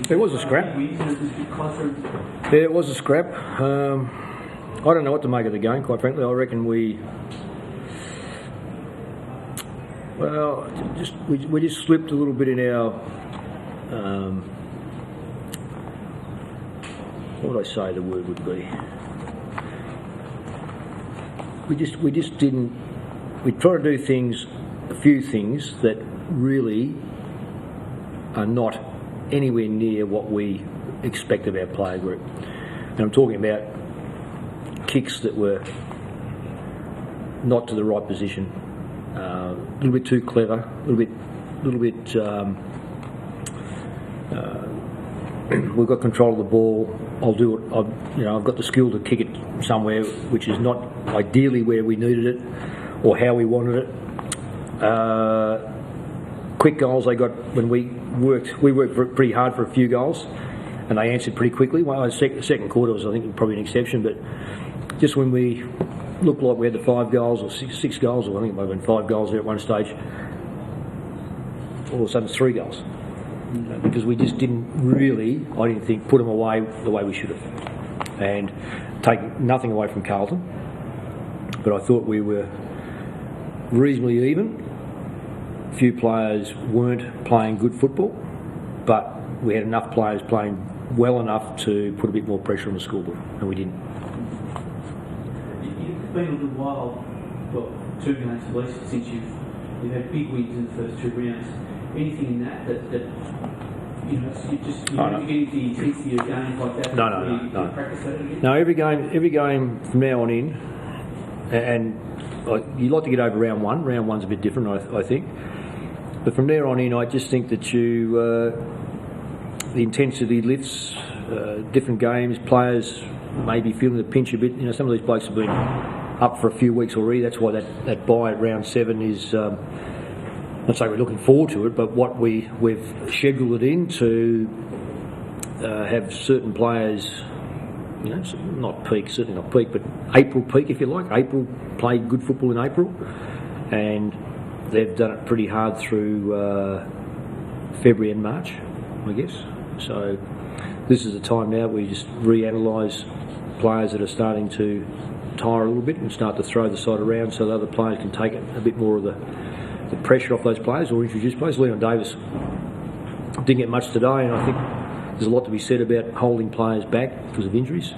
It was a scrap. Yeah, it was a scrap. I don't know what to make of the game, quite frankly. I reckon we just slipped a little bit in our. What would I say the word would be? We just didn't. We tried to do things, a few things that really are not anywhere near what we expect of our player group. And I'm talking about kicks that were not to the right position, a little bit too clever, a little bit. We've got control of the ball. I'll do it. I've got the skill to kick it somewhere which is not ideally where we needed it or how we wanted it. Quick goals they got when we worked pretty hard for a few goals, and they answered pretty quickly. Well, second quarter was, I think, probably an exception, but just when we looked like we had the 5 goals or six goals, or I think it might have been 5 goals there at one stage, all of a sudden it's 3 goals. Because we just didn't really, I didn't think, put them away the way we should have. And take nothing away from Carlton, but I thought we were reasonably even. A few players weren't playing good football, but we had enough players playing well enough to put a bit more pressure on the scoreboard, and we didn't. It's been a little while, well, 2 games at least, since you've had big wins in the first 2 rounds. Anything in that you get into the intensity of games like that? No. Practice that again? No, every game from now on in, and you like to get over round 1. Round 1's a bit different, I think. But from there on in, I just think that the intensity lifts. Different games, players may be feeling the pinch a bit. Some of these blokes have been up for a few weeks already. That's why that bye at round 7 is. Not say we're looking forward to it, but what we've scheduled it in to have certain players, not peak, certainly not peak, but April peak, if you like. April played good football in April, and they've done it pretty hard through February and March, I guess. So this is the time now we just reanalyse players that are starting to tire a little bit and start to throw the side around so the other players can take a bit more of the pressure off those players or introduce players. Leon Davis didn't get much today, and I think there's a lot to be said about holding players back because of injuries.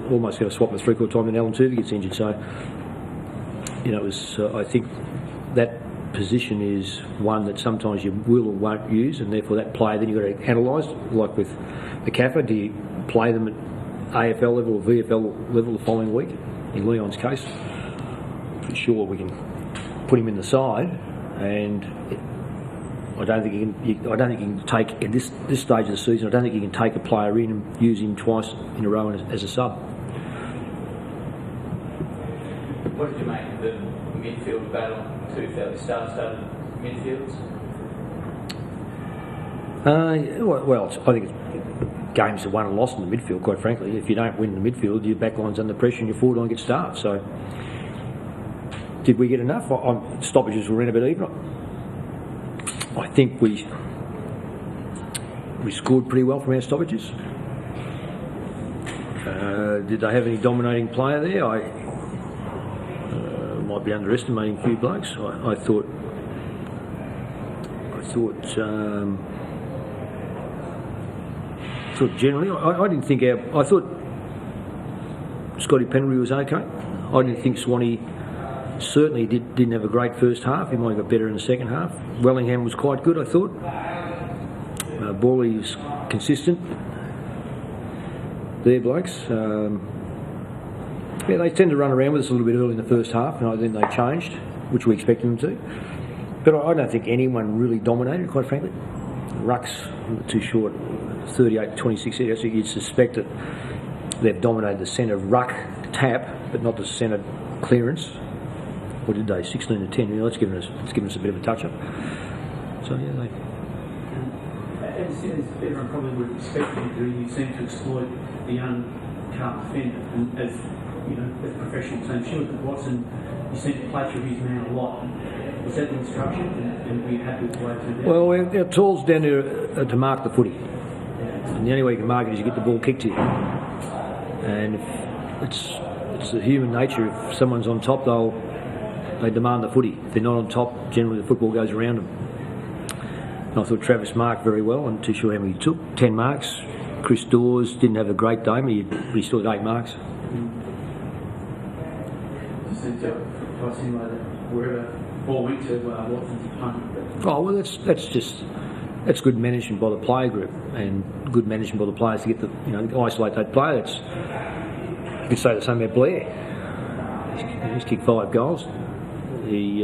Almost going to swap the 3/4 time when Alan Turvey gets injured. So, it was. I think that position is one that sometimes you will or won't use, and therefore that player then you've got to analyse, like with the Kaffir. Do you play them at AFL level or VFL level the following week? In Leon's case, for sure we can put him in the side. And I don't think you can take at this stage of the season. I don't think you can take a player in and use him twice in a row as a sub. What did you make of the midfield battle? 2 fairly star-studded midfields. Well, I think games are won and lost in the midfield. Quite frankly, if you don't win the midfield, your backline's under pressure and your forward line gets starved. So. Did we get enough? Stoppages were in a bit even. I think we scored pretty well from our stoppages. Did they have any dominating player there? I might be underestimating a few blokes. I thought generally, I didn't think I thought Scotty Penry was okay. I didn't think Swanee. Certainly didn't have a great first half. He might have got better in the second half. Wellingham was quite good, I thought. Borley's consistent. They're blokes. They tend to run around with us a little bit early in the first half, and I think they changed, which we expected them to. But I don't think anyone really dominated, quite frankly. Rucks too short, 38-26. So you'd suspect that they've dominated the centre ruck tap, but not the centre clearance. What did they? 16-10. That's given us a bit of a touch-up. So as everyone probably would have expected you to do, you seem to exploit the young Carlton defender, and as a professional team. Sure, with Watson, you seem to play through his man a lot. Was that the instruction, and were you happy with the way through that? Well, our tall's down there to mark the footy. And the only way you can mark it is you get the ball kicked to you. And it's the human nature. If someone's on top, they demand the footy. If they're not on top, generally the football goes around them. And I thought Travis marked very well. I'm not too sure how many he took. 10 marks. Chris Dawes didn't have a great day, but he still had 8 marks. I seem like that wherever ball went to Watson's punt. Oh well, that's good management by the player group and good management by the players to get isolate that player. You could say the same about Blair. He's kicked 5 goals. He's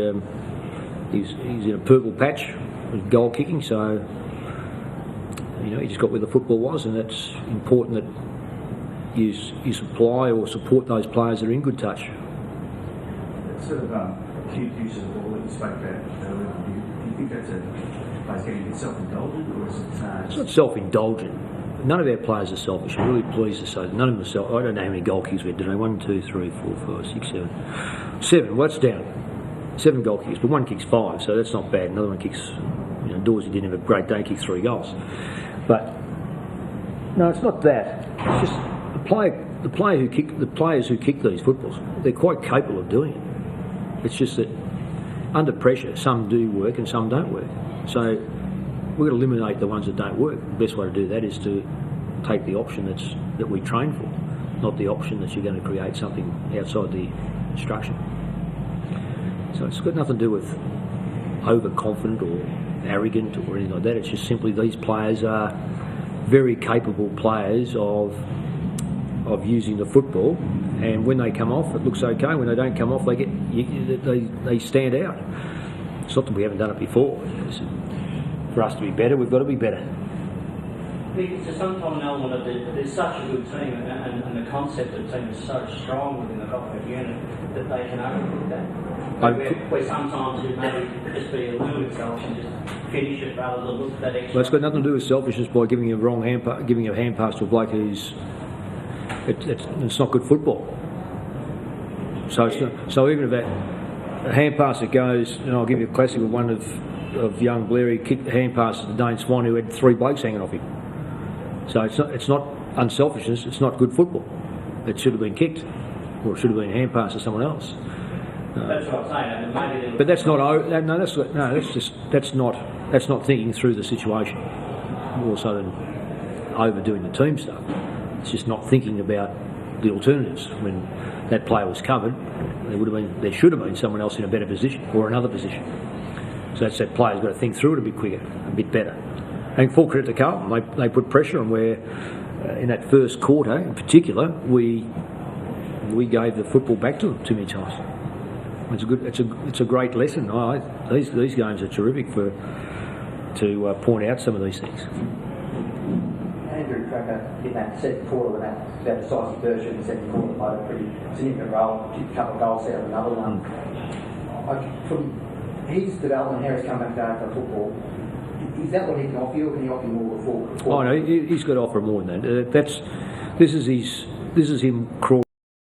in a purple patch with goal kicking, so he just got where the football was, and that's important that you supply or support those players that are in good touch. Sort of acute use of the ball that you spoke about earlier. Do you think that's a place getting a bit self-indulgent, or is it? It's not self-indulgent. None of our players are selfish. I'm really pleased to say that none of them are selfish. I don't know how many goal kicks we had today. 1, 2, 3, 4, 5, 6, 7. 7. Well, that's down. 7 goal kicks, but one kicks 5, so that's not bad. Another one kicks. Dawsey didn't have a great day, kicked 3 goals. But no, it's not that. It's just the players who kick these footballs. They're quite capable of doing it. It's just that under pressure, some do work and some don't work. So we've got to eliminate the ones that don't work. The best way to do that is to take the option that we train for, not the option that you're going to create something outside the instruction. So it's got nothing to do with overconfident or arrogant or anything like that. It's just simply these players are very capable players of using the football, and when they come off, it looks okay. When they don't come off, they stand out. It's not that we haven't done it before. For us to be better, we've got to be better. I think it's sometimes an element of there's such a good team, and the concept of the team is so strong within the Collingwood unit that they can overlook that. Where sometimes it may just be a little bit selfish and just finish it rather than look for that extra. Well, it's got nothing to do with selfishness by giving a hand pass to a bloke who's. It's not good football. So even if that a hand pass that goes, and I'll give you a classic of one of young Blair, he kicked the hand pass to Dane Swan, who had 3 blokes hanging off him. So it's not unselfishness. It's not good football. It should have been kicked, or it should have been a hand pass to someone else. That's what I'm saying. Maybe but that's not. That's not thinking through the situation. More so than overdoing the team stuff. It's just not thinking about the alternatives. When that player was covered, there should have been someone else in a better position or another position. So that's that player's got to think through it a bit quicker, a bit better. And full credit to Carlton, they put pressure on where in that first quarter in particular we gave the football back to them too many times. It's a great lesson. These games are terrific to point out some of these things. Andrew Cracker in that second quarter, when that decisive version in the second quarter played a pretty significant role, kicked a couple of goals out of another one. From his development, how he's come back to AFL football, is that what he can offer you, or can he offer you more before? Oh no, he's got to offer more than that. This is him crawling.